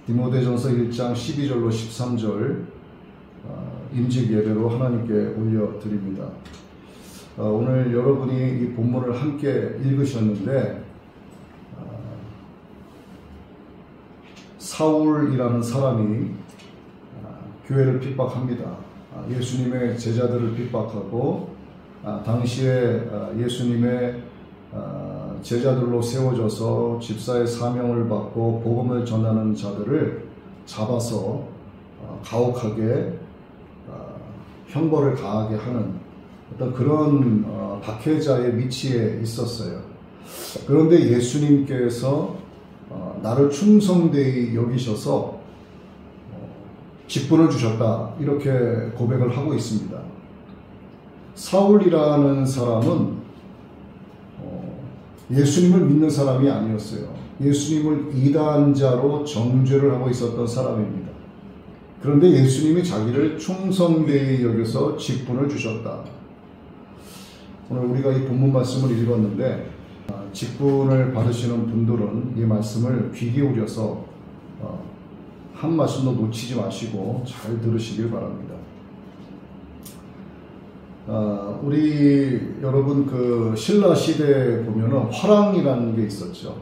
디모데전서 1장 12절로 13절 임직 예배로 하나님께 올려드립니다. 오늘 여러분이 이 본문을 함께 읽으셨는데 사울이라는 사람이 교회를 핍박합니다. 예수님의 제자들을 핍박하고 당시에 예수님의 제자들로 세워져서 집사의 사명을 받고 복음을 전하는 자들을 잡아서 가혹하게 형벌을 가하게 하는 어떤 그런 박해자의 위치에 있었어요. 그런데 예수님께서 나를 충성되이 여기셔서 직분을 주셨다, 이렇게 고백을 하고 있습니다. 사울이라는 사람은 예수님을 믿는 사람이 아니었어요. 예수님을 이단자로 정죄를 하고 있었던 사람입니다. 그런데 예수님이 자기를 충성되이 여겨서 직분을 주셨다. 오늘 우리가 이 본문 말씀을 읽었는데 직분을 받으시는 분들은 이 말씀을 귀 기울여서 한 말씀도 놓치지 마시고 잘 들으시길 바랍니다. 우리 여러분 그 신라 시대에 보면은 화랑이라는 게 있었죠.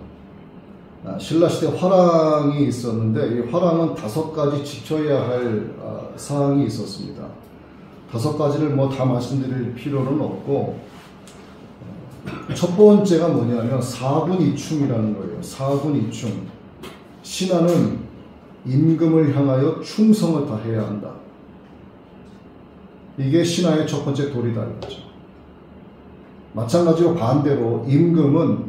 신라 시대 화랑이 있었는데 이 화랑은 5가지 지켜야 할 사항이 있었습니다. 5가지를 뭐 다 말씀드릴 필요는 없고, 첫 번째가 뭐냐면 사군이충이라는 거예요. 사군이충. 신하는 임금을 향하여 충성을 다해야 한다. 이게 신하의 첫 번째 도리다 이거죠. 마찬가지로 반대로 임금은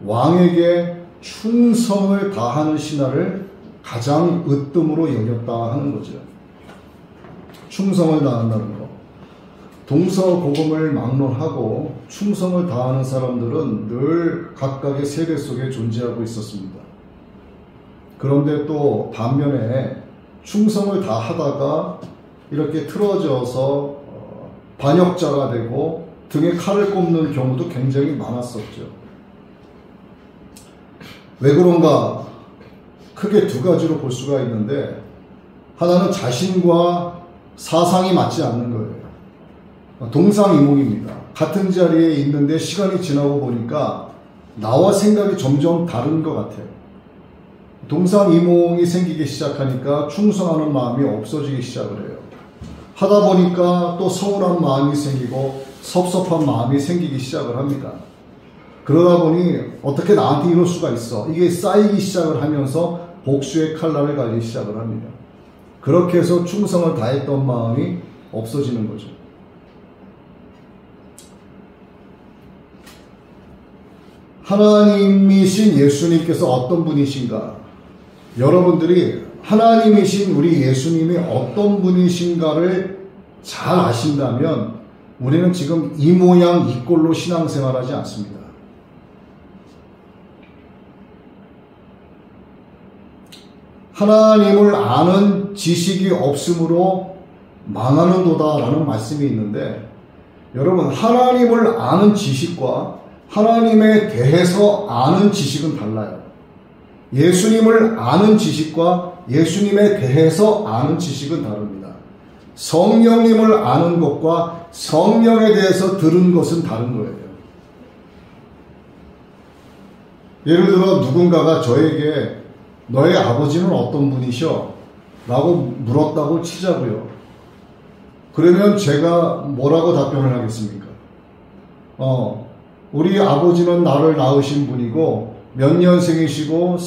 왕에게 충성을 다하는 신하를 가장 으뜸으로 여겼다 하는 거죠. 충성을 다한다는 거. 동서고금을 막론하고 충성을 다하는 사람들은 늘 각각의 세대 속에 존재하고 있었습니다. 그런데 또 반면에 충성을 다하다가 이렇게 틀어져서 반역자가 되고 등에 칼을 꼽는 경우도 굉장히 많았었죠. 왜 그런가? 크게 2가지로 볼 수가 있는데, 하나는 자신과 사상이 맞지 않는 거예요. 동상이몽입니다. 같은 자리에 있는데 시간이 지나고 보니까 나와 생각이 점점 다른 것 같아요. 동상이몽이 생기기 시작하니까 충성하는 마음이 없어지기 시작을 해요. 하다 보니까 또 서운한 마음이 생기고 섭섭한 마음이 생기기 시작을 합니다. 그러다 보니 어떻게 나한테 이럴 수가 있어? 이게 쌓이기 시작을 하면서 복수의 칼날을 갈기 시작을 합니다. 그렇게 해서 충성을 다했던 마음이 없어지는 거죠. 하나님이신 예수님께서 어떤 분이신가? 여러분들이 하나님이신 우리 예수님이 어떤 분이신가를 잘 아신다면 우리는 지금 이 모양 이 꼴로 신앙생활하지 않습니다. 하나님을 아는 지식이 없으므로 망하는도다라는 말씀이 있는데, 여러분, 하나님을 아는 지식과 하나님에 대해서 아는 지식은 달라요. 예수님을 아는 지식과 예수님에 대해서 아는 지식은 다릅니다. 성령님을 아는 것과 성령에 대해서 들은 것은 다른 거예요. 예를 들어 누군가가 저에게 너의 아버지는 어떤 분이셔? 라고 물었다고 치자고요. 그러면 제가 뭐라고 답변을 하겠습니까? 우리 아버지는 나를 낳으신 분이고 몇 년생이시고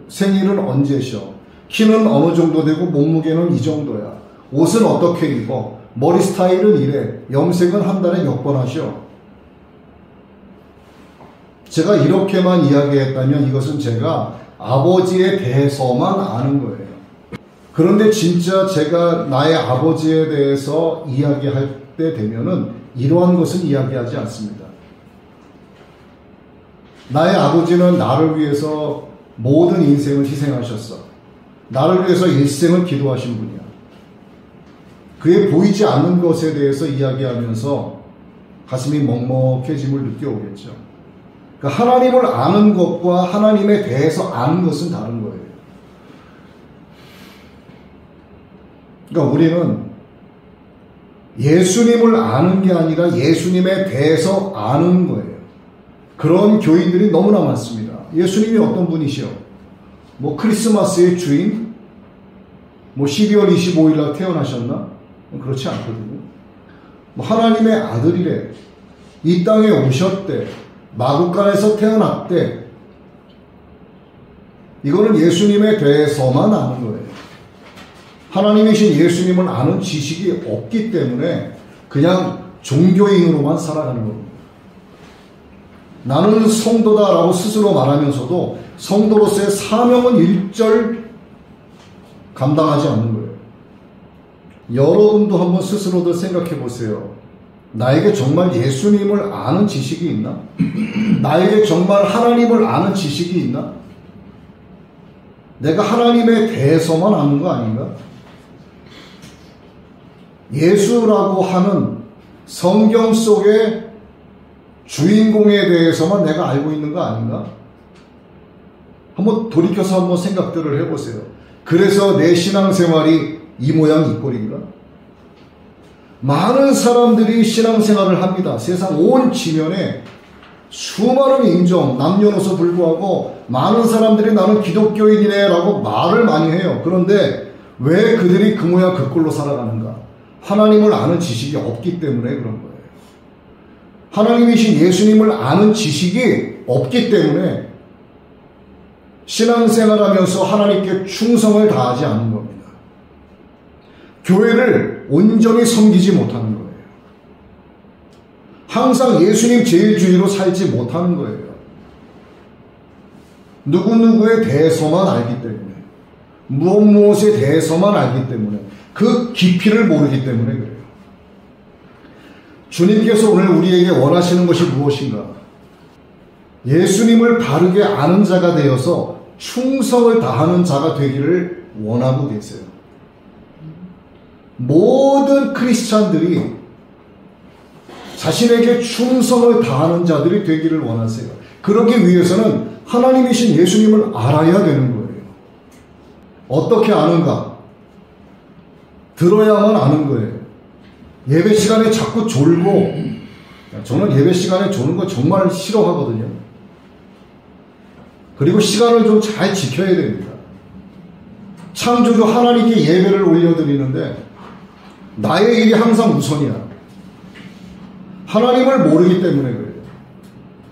생일은 언제셔? 키는 어느 정도 되고 몸무게는 이 정도야. 옷은 어떻게 입어? 머리 스타일은 이래. 염색은 한 달에 몇 번 하셔? 제가 이렇게만 이야기했다면 이것은 제가 아버지에 대해서만 아는 거예요. 그런데 진짜 제가 나의 아버지에 대해서 이야기할 때 되면은 이러한 것은 이야기하지 않습니다. 나의 아버지는 나를 위해서 모든 인생을 희생하셨어. 나를 위해서 일생을 기도하신 분이야. 그의 보이지 않는 것에 대해서 이야기하면서 가슴이 먹먹해짐을 느껴오겠죠. 그러니까 하나님을 아는 것과 하나님에 대해서 아는 것은 다른 거예요. 그러니까 우리는 예수님을 아는 게 아니라 예수님에 대해서 아는 거예요. 그런 교인들이 너무나 많습니다. 예수님이 어떤 분이시오? 뭐 크리스마스의 주인? 뭐 12월 25일 날 태어나셨나? 그렇지 않거든요. 뭐 하나님의 아들이래. 이 땅에 오셨대. 마구간에서 태어났대. 이거는 예수님에 대해서만 아는 거예요. 하나님이신 예수님을 아는 지식이 없기 때문에 그냥 종교인으로만 살아가는 겁니다. 나는 성도다라고 스스로 말하면서도 성도로서의 사명은 일절 감당하지 않는 거예요. 여러분도 한번 스스로들 생각해 보세요. 나에게 정말 예수님을 아는 지식이 있나? 나에게 정말 하나님을 아는 지식이 있나? 내가 하나님에 대해서만 아는 거 아닌가? 예수라고 하는 성경 속의 주인공에 대해서만 내가 알고 있는 거 아닌가? 한번 돌이켜서 한번 생각들을 해보세요. 그래서 내 신앙생활이 이 모양 이 꼴인가? 많은 사람들이 신앙생활을 합니다. 세상 온 지면에 수많은 인종, 남녀노소 불구하고 많은 사람들이 나는 기독교인이네 라고 말을 많이 해요. 그런데 왜 그들이 그 모양 그 꼴로 살아가는가? 하나님을 아는 지식이 없기 때문에 그런 거예요. 하나님이신 예수님을 아는 지식이 없기 때문에 신앙생활하면서 하나님께 충성을 다하지 않는 겁니다. 교회를 온전히 섬기지 못하는 거예요. 항상 예수님 제일주의로 살지 못하는 거예요. 누구누구에 대해서만 알기 때문에, 무엇에 대해서만 알기 때문에, 그 깊이를 모르기 때문에 그래요. 주님께서 오늘 우리에게 원하시는 것이 무엇인가? 예수님을 바르게 아는 자가 되어서 충성을 다하는 자가 되기를 원하고 계세요. 모든 크리스찬들이 자신에게 충성을 다하는 자들이 되기를 원하세요. 그러기 위해서는 하나님이신 예수님을 알아야 되는 거예요. 어떻게 아는가? 들어야만 아는 거예요. 예배 시간에 자꾸 졸고, 저는 예배 시간에 조는 거 정말 싫어하거든요. 그리고 시간을 좀 잘 지켜야 됩니다. 창조주 하나님께 예배를 올려드리는데 나의 일이 항상 우선이야. 하나님을 모르기 때문에 그래요.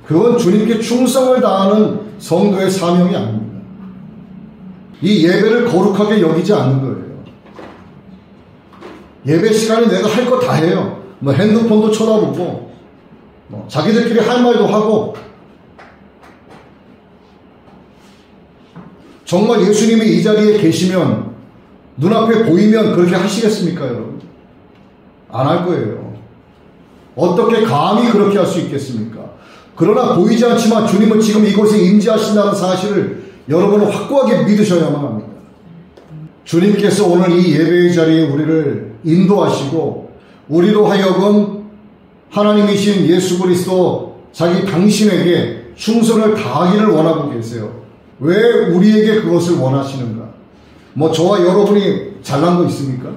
그건 주님께 충성을 다하는 성도의 사명이 아닙니다. 이 예배를 거룩하게 여기지 않는 거예요. 예배 시간에 내가 할 거 다 해요. 뭐 핸드폰도 쳐다보고, 자기들끼리 할 말도 하고. 정말 예수님이 이 자리에 계시면, 눈앞에 보이면 그렇게 하시겠습니까, 여러분? 안 할 거예요. 어떻게 감히 그렇게 할 수 있겠습니까? 그러나 보이지 않지만 주님은 지금 이곳에 임재하신다는 사실을 여러분은 확고하게 믿으셔야만 합니다. 주님께서 오늘 이 예배의 자리에 우리를 인도하시고 우리로 하여금 하나님이신 예수 그리스도 자기 당신에게 충성을 다하기를 원하고 계세요. 왜 우리에게 그것을 원하시는가? 뭐 저와 여러분이 잘난 거 있습니까?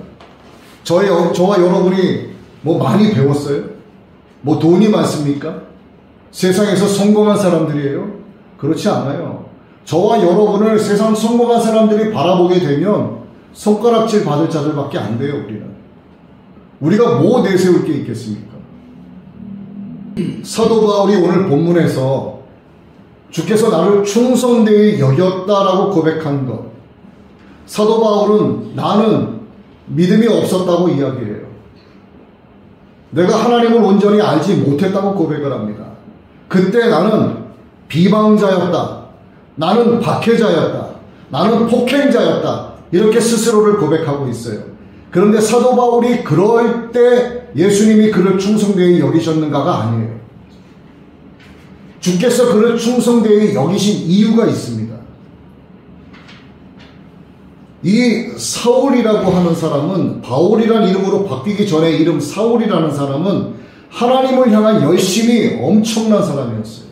저와 여러분이 뭐 많이 배웠어요? 뭐 돈이 많습니까? 세상에서 성공한 사람들이에요? 그렇지 않아요. 저와 여러분을 세상 성공한 사람들이 바라보게 되면 손가락질 받을 자들밖에 안 돼요. 우리가 뭐 내세울 게 있겠습니까? 사도 바울이 오늘 본문에서 주께서 나를 충성되이 여겼다라고 고백한 것, 사도 바울은 나는 믿음이 없었다고 이야기해요. 내가 하나님을 온전히 알지 못했다고 고백을 합니다. 그때 나는 비방자였다, 나는 박해자였다, 나는 폭행자였다, 이렇게 스스로를 고백하고 있어요. 그런데 사도 바울이 그럴 때 예수님이 그를 충성되이 여기셨는가가 아니에요. 주께서 그를 충성되이 여기신 이유가 있습니다. 이 사울이라고 하는 사람은, 바울이라는 이름으로 바뀌기 전에 이름 사울이라는 사람은 하나님을 향한 열심이 엄청난 사람이었어요.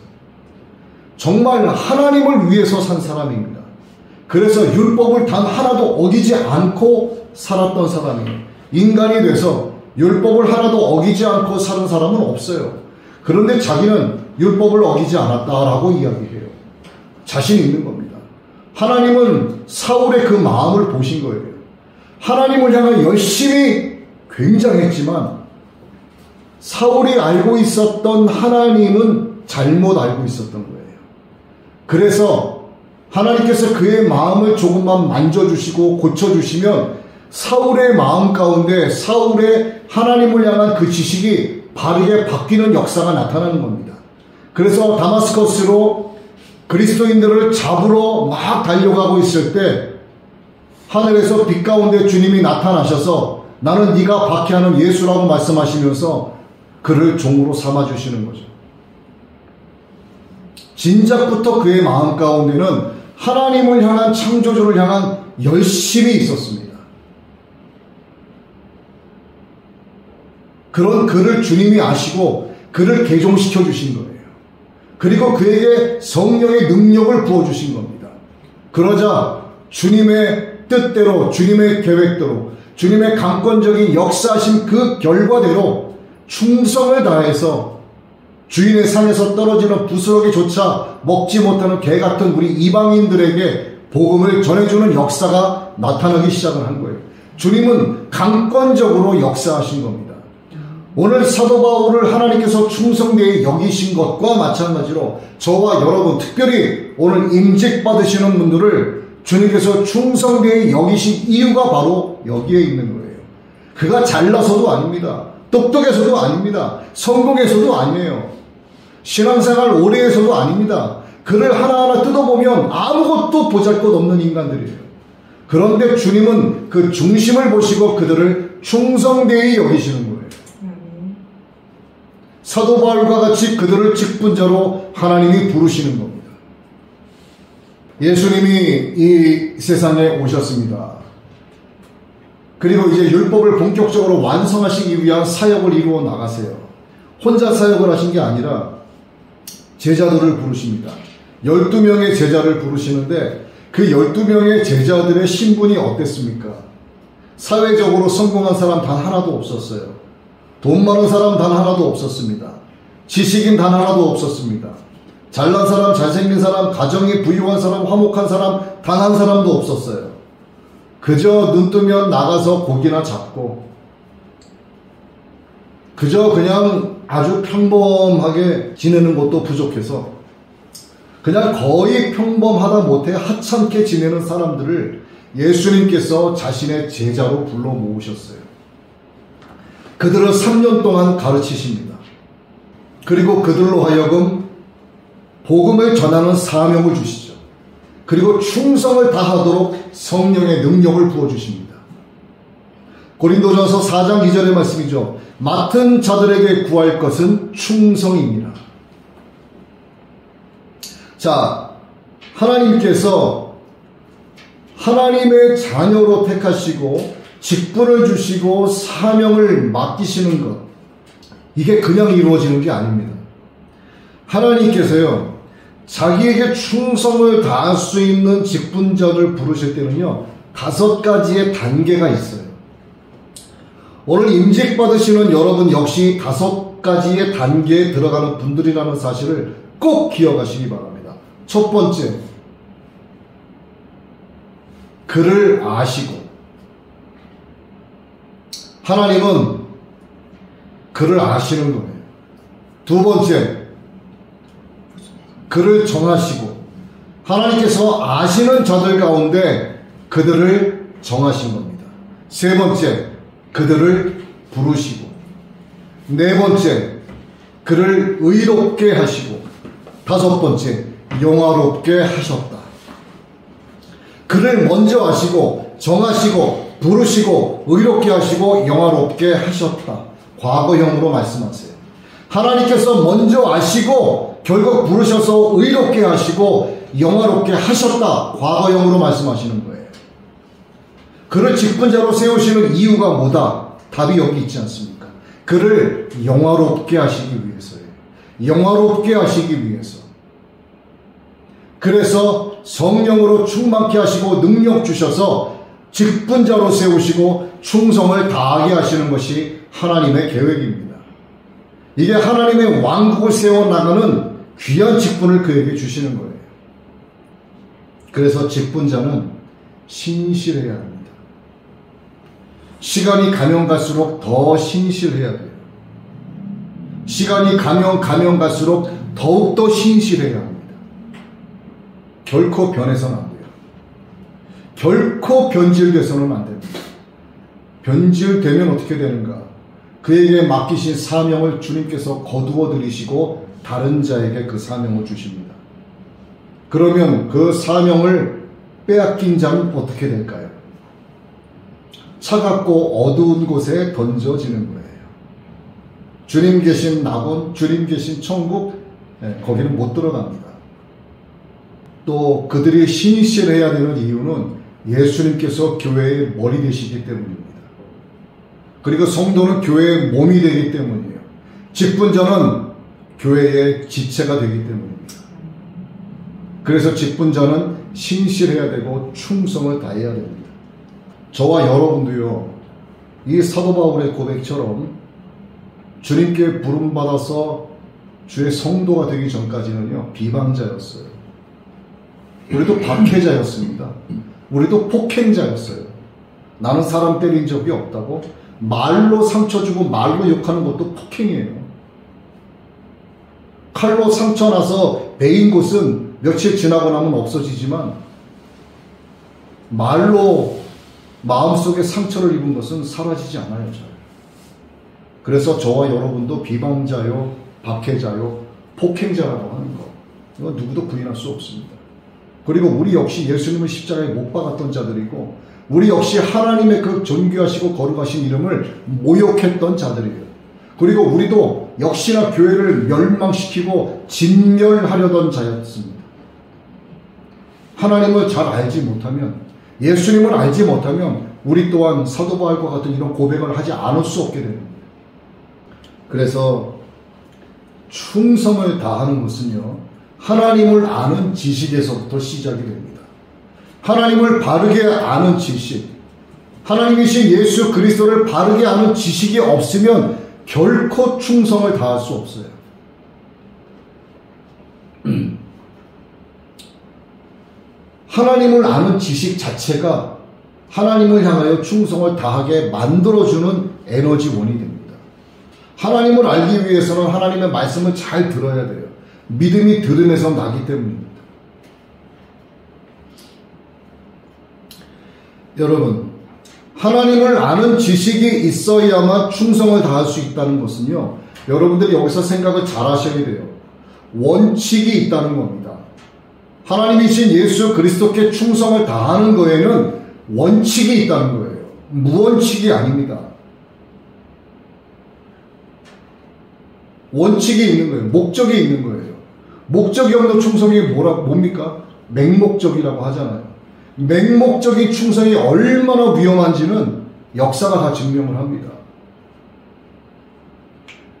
정말 하나님을 위해서 산 사람입니다. 그래서 율법을 단 하나도 어기지 않고 살았던 사람이에요. 인간이 돼서 율법을 하나도 어기지 않고 사는 사람은 없어요. 그런데 자기는 율법을 어기지 않았다라고 이야기해요. 자신 있는 겁니다. 하나님은 사울의 그 마음을 보신 거예요. 하나님을 향한 열심이 굉장했지만 사울이 알고 있었던 하나님은 잘못 알고 있었던 거예요. 그래서 하나님께서 그의 마음을 조금만 만져주시고 고쳐주시면 사울의 마음 가운데 사울의 하나님을 향한 그 지식이 바르게 바뀌는 역사가 나타나는 겁니다. 그래서 다마스커스로 그리스도인들을 잡으러 막 달려가고 있을 때 하늘에서 빛 가운데 주님이 나타나셔서 나는 네가 박해하는 예수라고 말씀하시면서 그를 종으로 삼아주시는 거죠. 진작부터 그의 마음 가운데는 하나님을 향한 창조주를 향한 열심이 있었습니다. 그런 그를 주님이 아시고 그를 개종시켜 주신 거예요. 그리고 그에게 성령의 능력을 부어주신 겁니다. 그러자 주님의 뜻대로 주님의 계획대로 주님의 강권적인 역사하신 그 결과대로 충성을 다해서 주인의 상에서 떨어지는 부스러기조차 먹지 못하는 개 같은 우리 이방인들에게 복음을 전해주는 역사가 나타나기 시작을 한 거예요. 주님은 강권적으로 역사하신 겁니다. 오늘 사도 바울을 하나님께서 충성되이 여기신 것과 마찬가지로 저와 여러분, 특별히 오늘 임직 받으시는 분들을 주님께서 충성되이 여기신 이유가 바로 여기에 있는 거예요. 그가 잘나서도 아닙니다. 똑똑해서도 아닙니다. 성공해서도 아니에요. 신앙생활 오래 해서도 아닙니다. 그를 하나하나 뜯어보면 아무것도 보잘것없는 인간들이에요. 그런데 주님은 그 중심을 보시고 그들을 충성되이 여기시는 거예요. 사도 바울과 같이 그들을 직분자로 하나님이 부르시는 겁니다. 예수님이 이 세상에 오셨습니다. 그리고 이제 율법을 본격적으로 완성하시기 위한 사역을 이루어 나가세요. 혼자 사역을 하신 게 아니라 제자들을 부르십니다. 12명의 제자를 부르시는데 그 12명의 제자들의 신분이 어땠습니까? 사회적으로 성공한 사람 단 하나도 없었어요. 돈 많은 사람 단 하나도 없었습니다. 지식인 단 하나도 없었습니다. 잘난 사람, 잘생긴 사람, 가정이 부유한 사람, 화목한 사람 단 한 사람도 없었어요. 그저 눈 뜨면 나가서 고기나 잡고 그저 그냥 아주 평범하게 지내는 것도 부족해서 그냥 거의 평범하다 못해 하찮게 지내는 사람들을 예수님께서 자신의 제자로 불러 모으셨어요. 그들을 3년 동안 가르치십니다. 그리고 그들로 하여금 복음을 전하는 사명을 주시죠. 그리고 충성을 다하도록 성령의 능력을 부어주십니다. 고린도전서 4장 2절의 말씀이죠. 맡은 자들에게 구할 것은 충성입니다. 자, 하나님께서 하나님의 자녀로 택하시고 직분을 주시고 사명을 맡기시는 것, 이게 그냥 이루어지는 게 아닙니다. 하나님께서요, 자기에게 충성을 다할 수 있는 직분자를 부르실 때는요, 5가지의 단계가 있어요. 오늘 임직 받으시는 여러분 역시 5가지의 단계에 들어가는 분들이라는 사실을 꼭 기억하시기 바랍니다. 첫 번째, 그를 아시고, 하나님은 그를 아시는 거예요. 두 번째, 그를 정하시고, 하나님께서 아시는 자들 가운데 그들을 정하신 겁니다. 세 번째, 그들을 부르시고, 네 번째, 그를 의롭게 하시고, 다섯 번째, 영화롭게 하셨다. 그를 먼저 아시고, 정하시고, 부르시고, 의롭게 하시고, 영화롭게 하셨다. 과거형으로 말씀하세요. 하나님께서 먼저 아시고 결국 부르셔서 의롭게 하시고 영화롭게 하셨다. 과거형으로 말씀하시는 거예요. 그를 직분자로 세우시는 이유가 뭐다? 답이 여기 있지 않습니까? 그를 영화롭게 하시기 위해서예요. 영화롭게 하시기 위해서. 그래서 성령으로 충만케 하시고 능력 주셔서 직분자로 세우시고 충성을 다하게 하시는 것이 하나님의 계획입니다. 이게 하나님의 왕국을 세워나가는 귀한 직분을 그에게 주시는 거예요. 그래서 직분자는 신실해야 합니다. 시간이 가면 갈수록 더 신실해야 돼요. 시간이 가면 갈수록 더욱더 신실해야 합니다. 결코 변해서는 안 돼요. 결코 변질돼서는 안 됩니다. 변질되면 어떻게 되는가? 그에게 맡기신 사명을 주님께서 거두어 들이시고 다른 자에게 그 사명을 주십니다. 그러면 그 사명을 빼앗긴 자는 어떻게 될까요? 차갑고 어두운 곳에 던져지는 거예요. 주님 계신 낙원, 주님 계신 천국, 거기는 못 들어갑니다. 또 그들이 신실해야 되는 이유는 예수님께서 교회의 머리 되시기 때문입니다. 그리고 성도는 교회의 몸이 되기 때문이에요. 직분자는 교회의 지체가 되기 때문입니다. 그래서 직분자는 신실해야 되고 충성을 다해야 됩니다. 저와 여러분도요, 이 사도 바울의 고백처럼 주님께 부름받아서 주의 성도가 되기 전까지는요, 비방자였어요. 우리도 박해자였습니다. 우리도 폭행자였어요. 나는 사람 때린 적이 없다고 말로 상처 주고 말로 욕하는 것도 폭행이에요. 칼로 상처 나서 베인 곳은 며칠 지나고 나면 없어지지만 말로 마음속에 상처를 입은 것은 사라지지 않아요. 그래서 저와 여러분도 비방자요, 박해자요, 폭행자라고 하는 거, 이건 누구도 부인할 수 없습니다. 그리고 우리 역시 예수님을 십자가에 못 박았던 자들이고, 우리 역시 하나님의 그 존귀하시고 거룩하신 이름을 모욕했던 자들이에요. 그리고 우리도 역시나 교회를 멸망시키고 진멸하려던 자였습니다. 하나님을 잘 알지 못하면, 예수님을 알지 못하면 우리 또한 사도 바울과 같은 이런 고백을 하지 않을 수 없게 됩니다. 그래서 충성을 다하는 것은요, 하나님을 아는 지식에서부터 시작이 됩니다. 하나님을 바르게 아는 지식, 하나님이신 예수 그리스도를 바르게 아는 지식이 없으면 결코 충성을 다할 수 없어요. 하나님을 아는 지식 자체가 하나님을 향하여 충성을 다하게 만들어주는 에너지원이 됩니다. 하나님을 알기 위해서는 하나님의 말씀을 잘 들어야 돼요. 믿음이 들음에서 나기 때문입니다. 여러분, 하나님을 아는 지식이 있어야만 충성을 다할 수 있다는 것은요, 여러분들이 여기서 생각을 잘 하셔야 돼요. 원칙이 있다는 겁니다. 하나님이신 예수 그리스도께 충성을 다하는 거에는 원칙이 있다는 거예요. 무원칙이 아닙니다. 원칙이 있는 거예요. 목적이 있는 거예요. 목적이 없는 충성이 뭡니까? 맹목적이라고 하잖아요. 맹목적인 충성이 얼마나 위험한지는 역사가 다 증명을 합니다.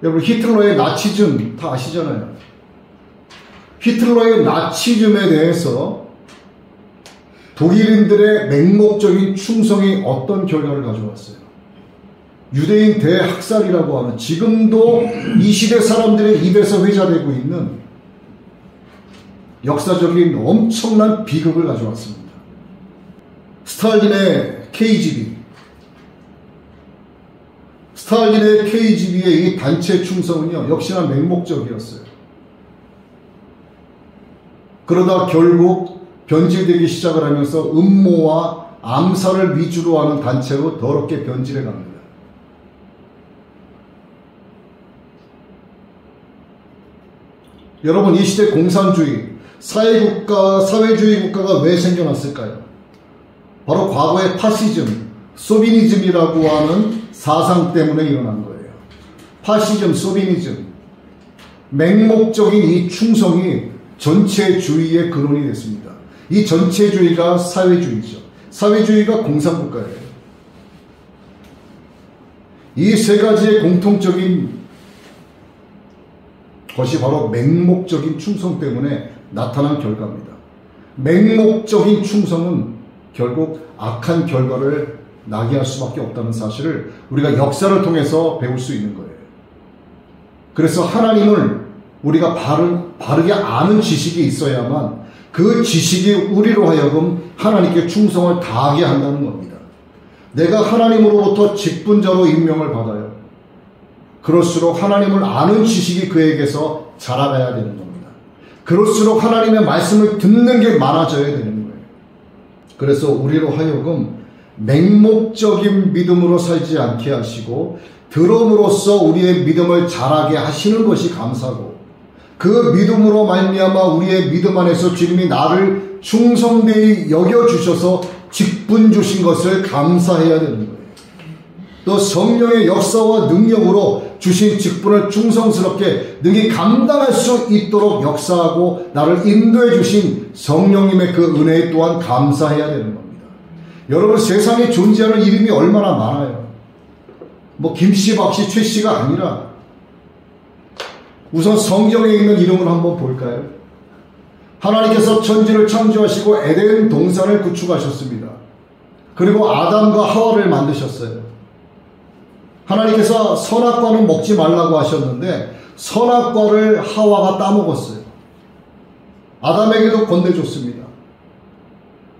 여러분, 히틀러의 나치즘 다 아시잖아요. 히틀러의 나치즘에 대해서 독일인들의 맹목적인 충성이 어떤 결과를 가져왔어요? 유대인 대학살이라고 하는, 지금도 이 시대 사람들의 입에서 회자되고 있는 역사적인 엄청난 비극을 가져왔습니다. 스탈린의 KGB, 스탈린의 KGB의 이 단체 충성은요, 역시나 맹목적이었어요. 그러다 결국 변질되기 시작을 하면서 음모와 암살을 위주로 하는 단체로 더럽게 변질해 갑니다. 여러분, 이 시대 공산주의, 사회주의 국가가 왜 생겨났을까요? 바로 과거의 파시즘, 소비니즘이라고 하는 사상 때문에 일어난 거예요. 파시즘, 소비니즘, 맹목적인 이 충성이 전체주의의 근원이 됐습니다. 이 전체주의가 사회주의죠. 사회주의가 공산국가예요. 이 세 가지의 공통적인 것이 바로 맹목적인 충성 때문에 나타난 결과입니다. 맹목적인 충성은 결국 악한 결과를 나게 할 수밖에 없다는 사실을 우리가 역사를 통해서 배울 수 있는 거예요. 그래서 하나님을 우리가 바르게 아는 지식이 있어야만 그 지식이 우리로 하여금 하나님께 충성을 다하게 한다는 겁니다. 내가 하나님으로부터 직분자로 임명을 받아요. 그럴수록 하나님을 아는 지식이 그에게서 자라나야 되는 겁니다. 그럴수록 하나님의 말씀을 듣는 게 많아져야 되는 거예요. 그래서 우리로 하여금 맹목적인 믿음으로 살지 않게 하시고 들음으로써 우리의 믿음을 자라게 하시는 것이 감사고, 그 믿음으로 말미암아 우리의 믿음 안에서 주님이 나를 충성되이 여겨주셔서 직분 주신 것을 감사해야 되는 거예요. 또 성령의 역사와 능력으로 주신 직분을 충성스럽게 능히 감당할 수 있도록 역사하고 나를 인도해 주신 성령님의 그 은혜 또한 감사해야 되는 겁니다. 여러분, 세상에 존재하는 이름이 얼마나 많아요. 뭐 김씨, 박씨, 최씨가 아니라 우선 성경에 있는 이름을 한번 볼까요? 하나님께서 천지를 창조하시고 에덴 동산을 구축하셨습니다. 그리고 아담과 하와를 만드셨어요. 하나님께서 선악과는 먹지 말라고 하셨는데 선악과를 하와가 따먹었어요. 아담에게도 건네줬습니다.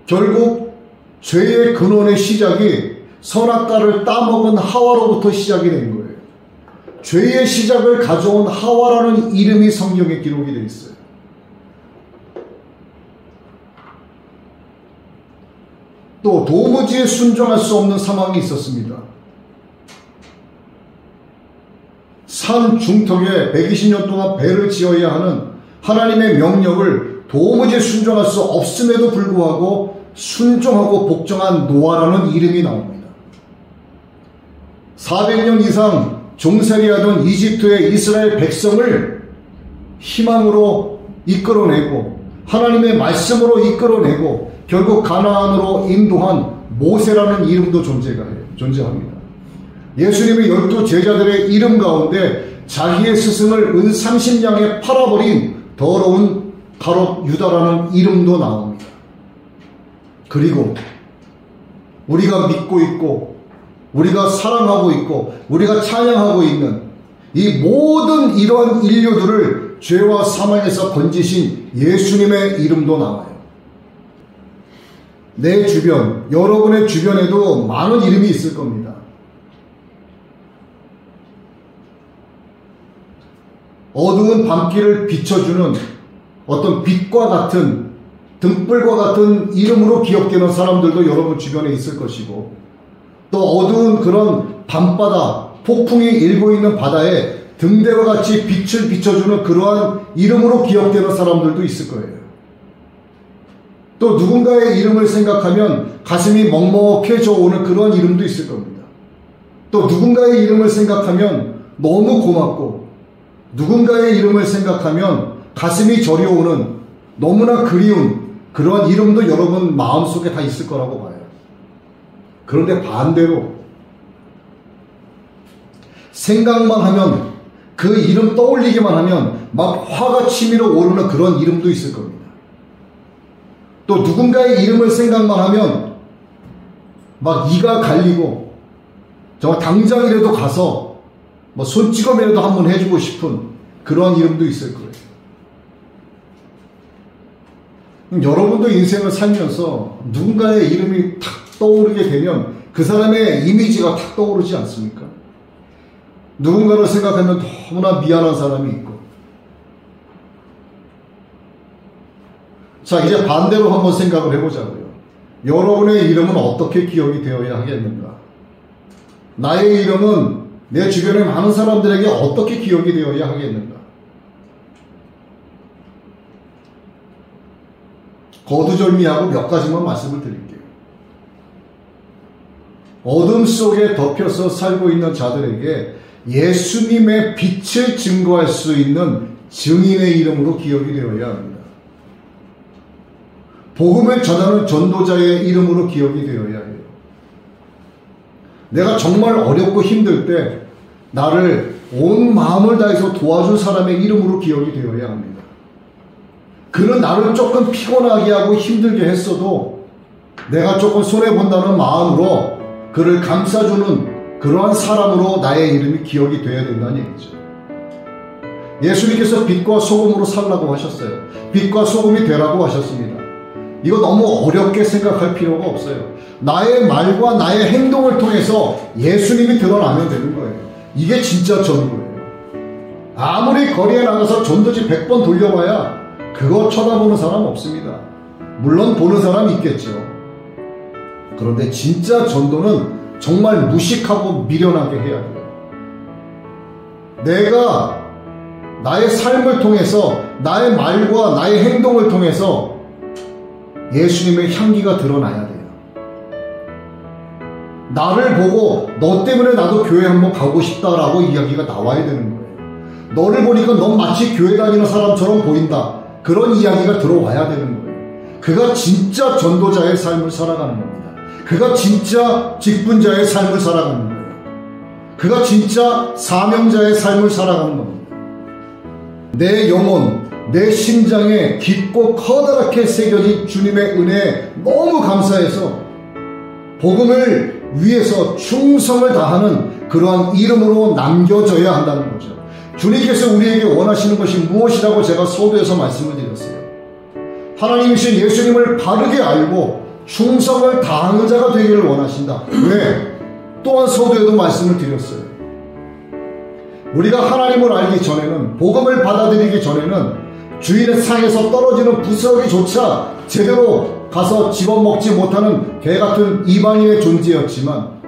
결국 죄의 근원의 시작이 선악과를 따먹은 하와로부터 시작이 된 거예요. 죄의 시작을 가져온 하와라는 이름이 성경에 기록이 되어 있어요. 또 도무지 순종할 수 없는 상황이 있었습니다. 산 중턱에 120년 동안 배를 지어야 하는 하나님의 명령을 도무지 순종할 수 없음에도 불구하고 순종하고 복종한 노아라는 이름이 나옵니다. 400년 이상 종살이하던 이집트의 이스라엘 백성을 희망으로 이끌어내고 하나님의 말씀으로 이끌어내고 결국 가나안으로 인도한 모세라는 이름도 존재합니다. 예수님의 12 제자들의 이름 가운데 자기의 스승을 은 30냥에 팔아버린 더러운 가롯 유다라는 이름도 나옵니다. 그리고 우리가 믿고 있고 우리가 사랑하고 있고 우리가 찬양하고 있는 이 모든 이러한 인류들을 죄와 사망에서 건지신 예수님의 이름도 나와요. 내 주변, 여러분의 주변에도 많은 이름이 있을 겁니다. 어두운 밤길을 비춰주는 어떤 빛과 같은, 등불과 같은 이름으로 기억되는 사람들도 여러분 주변에 있을 것이고, 또 어두운 그런 밤바다, 폭풍이 일고 있는 바다에 등대와 같이 빛을 비춰주는 그러한 이름으로 기억되는 사람들도 있을 거예요. 또 누군가의 이름을 생각하면 가슴이 먹먹해져 오는 그런 이름도 있을 겁니다. 또 누군가의 이름을 생각하면 너무 고맙고, 누군가의 이름을 생각하면 가슴이 저려오는 너무나 그리운 그러한 이름도 여러분 마음속에 다 있을 거라고 봐요. 그런데 반대로 생각만 하면, 그 이름 떠올리기만 하면 막 화가 치밀어 오르는 그런 이름도 있을 겁니다. 또 누군가의 이름을 생각만 하면 막 이가 갈리고 정말 당장이라도 가서 뭐 손찌검이라도 한번 해주고 싶은 그런 이름도 있을 거예요. 여러분도 인생을 살면서 누군가의 이름이 탁 떠오르게 되면 그 사람의 이미지가 탁 떠오르지 않습니까? 누군가를 생각하면 너무나 미안한 사람이 있고. 자, 이제 반대로 한번 생각을 해보자고요. 여러분의 이름은 어떻게 기억이 되어야 하겠는가? 나의 이름은 내 주변의 많은 사람들에게 어떻게 기억이 되어야 하겠는가? 거두절미하고 몇 가지만 말씀을 드릴게요. 어둠 속에 덮여서 살고 있는 자들에게 예수님의 빛을 증거할 수 있는 증인의 이름으로 기억이 되어야 합니다. 복음을 전하는 전도자의 이름으로 기억이 되어야 해요. 내가 정말 어렵고 힘들 때 나를 온 마음을 다해서 도와준 사람의 이름으로 기억이 되어야 합니다. 그는 나를 조금 피곤하게 하고 힘들게 했어도 내가 조금 손해본다는 마음으로 그를 감싸주는 그러한 사람으로 나의 이름이 기억이 되어야 된다는 얘기죠. 예수님께서 빛과 소금으로 살라고 하셨어요. 빛과 소금이 되라고 하셨습니다. 이거 너무 어렵게 생각할 필요가 없어요. 나의 말과 나의 행동을 통해서 예수님이 드러나면 되는 거예요. 이게 진짜 전도예요. 아무리 거리에 나가서 전도지 100번 돌려봐야 그거 쳐다보는 사람 없습니다. 물론 보는 사람 있겠죠. 그런데 진짜 전도는 정말 무식하고 미련하게 해야 돼요. 내가 나의 삶을 통해서, 나의 말과 나의 행동을 통해서 예수님의 향기가 드러나야 돼요. 나를 보고 너 때문에 나도 교회 한번 가고 싶다라고 이야기가 나와야 되는 거예요. 너를 보니까 넌 마치 교회 다니는 사람처럼 보인다. 그런 이야기가 들어와야 되는 거예요. 그가 진짜 전도자의 삶을 살아가는 겁니다. 그가 진짜 직분자의 삶을 살아가는 거예요. 그가 진짜 사명자의 삶을 살아가는 겁니다. 내 영혼, 내 심장에 깊고 커다랗게 새겨진 주님의 은혜에 너무 감사해서 복음을 위해서 충성을 다하는 그러한 이름으로 남겨져야 한다는 거죠. 주님께서 우리에게 원하시는 것이 무엇이라고 제가 서두에서 말씀을 드렸어요. 하나님이신 예수님을 바르게 알고 충성을 다하는 자가 되기를 원하신다. 왜? 또한 서두에도 말씀을 드렸어요. 우리가 하나님을 알기 전에는, 복음을 받아들이기 전에는 주인의 상에서 떨어지는 부스러기조차 제대로 가서 집어먹지 못하는 개같은 이방인의 존재였지만,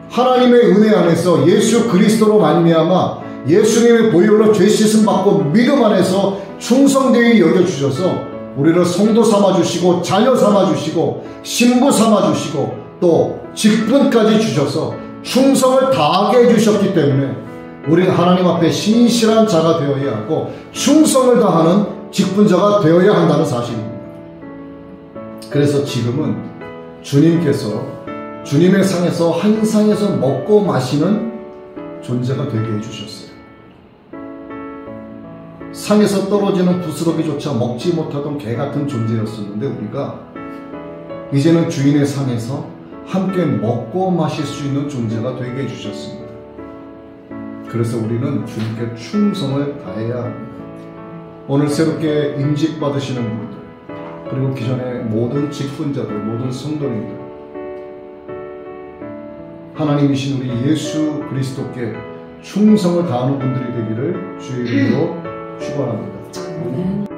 하나님의 은혜 안에서 예수 그리스도로 말미암아 예수님의 보혈로 죄 씻음 받고 믿음 안에서 충성되게 여겨주셔서 우리를 성도 삼아주시고 자녀 삼아주시고 신부 삼아주시고 또 직분까지 주셔서 충성을 다하게 해주셨기 때문에 우리는 하나님 앞에 신실한 자가 되어야 하고 충성을 다하는 직분자가 되어야 한다는 사실입니다. 그래서 지금은 주님께서 주님의 상에서 한 상에서 먹고 마시는 존재가 되게 해주셨어요. 상에서 떨어지는 부스러기조차 먹지 못하던 개같은 존재였었는데 우리가 이제는 주인의 상에서 함께 먹고 마실 수 있는 존재가 되게 해주셨습니다. 그래서 우리는 주님께 충성을 다해야 합니다. 오늘 새롭게 임직받으시는 분들, 그리고 기존의 모든 직분자들, 모든 성도님들, 하나님이신 우리 예수 그리스도께 충성을 다하는 분들이 되기를 주의 이름으로 축원합니다.